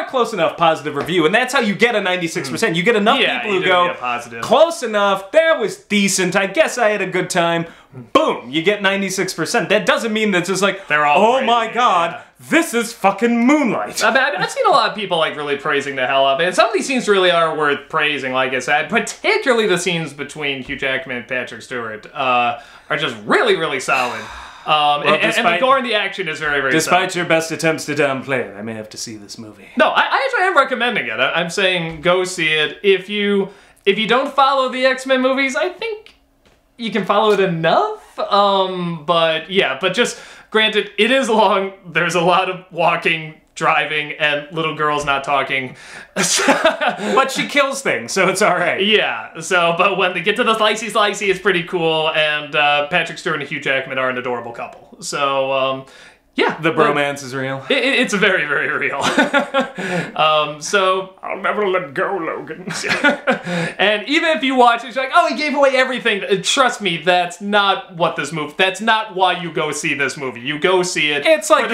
close enough positive review. And that's how you get a 96%. You get enough people who go, close enough, that was decent, I guess I had a good time. Boom, you get 96%. That doesn't mean that it's just like, they're all oh my god, this is fucking Moonlight. I've seen a lot of people like really praising the hell out of it. And some of these scenes really are worth praising, like I said. Particularly the scenes between Hugh Jackman and Patrick Stewart are just really, really solid. And the gore and the action is very, very Despite your best attempts to downplay it, I may have to see this movie. No, I actually am recommending it. I'm saying go see it. If you don't follow the X-Men movies, I think you can follow it enough. But yeah, but just granted, it is long. There's a lot of walking, driving, and little girls not talking. But she kills things, so it's alright. Yeah, so, but when they get to the slicey, it's pretty cool, and Patrick Stewart and Hugh Jackman are an adorable couple. So, yeah. The bromance is real. It's very, very real. So... I'll never let go, Logan. And even if you watch it, you're like, oh, he gave away everything. Trust me, that's not what this movie... That's not why you go see this movie. You go see it... It's like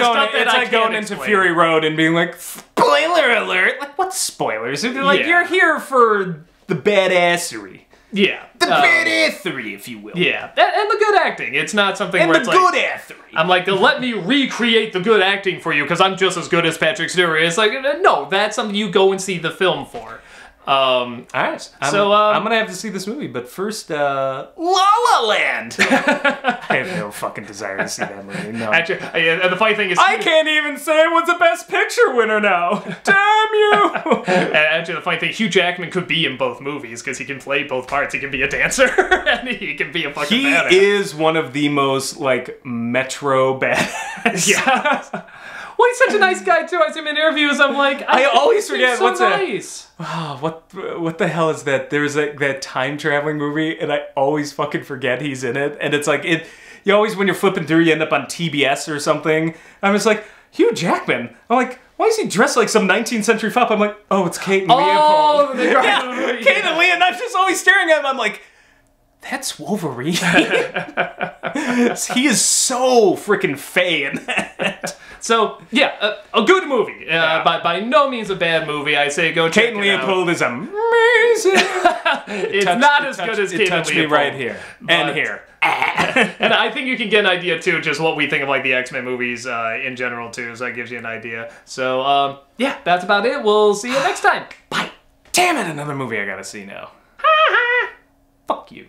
going into Fury Road and being like, spoiler alert! Like, what spoilers? Like, you're here for the badassery. Yeah. The badassery, if you will. Yeah. And the good acting. It's not something where it's like... And the good-assery. I'm like, let me recreate the good acting for you because I'm just as good as Patrick Stewart. It's like, no, that's something you go and see the film for. Alright. I'm gonna have to see this movie, but first, La La Land! I have no fucking desire to see that movie, no. Actually, the funny thing is... I can't even say it was a Best Picture winner now! Damn you! Actually, the funny thing, Hugh Jackman could be in both movies, because he can play both parts. He can be a dancer, and he can be a fucking badass. He is one of the most, like, metro badass. Yeah. Well, he's such a nice guy, too. I see him in interviews, I'm like... I always forget what's nice. What the hell is that? There's that time traveling movie, and I always fucking forget he's in it. And it's like, you always, when you're flipping through, you end up on TBS or something. I'm just like, Hugh Jackman. I'm like, why is he dressed like some 19th century fop? I'm like, oh, it's Kate and Leopold. Yeah, Kate and Leopold. And I'm just always staring at him. I'm like, that's Wolverine. He is so freaking fey in that. So, yeah, a good movie. By no means a bad movie. I say go check it out. Kate and Leopold is amazing. It's not as good as Kate and Leopold. It touched me right here. And here. And I think you can get an idea, too, just what we think of like the X-Men movies in general, too. So that gives you an idea. So, yeah, that's about it. We'll see you next time. Bye. Damn it, another movie I gotta see now. Fuck you.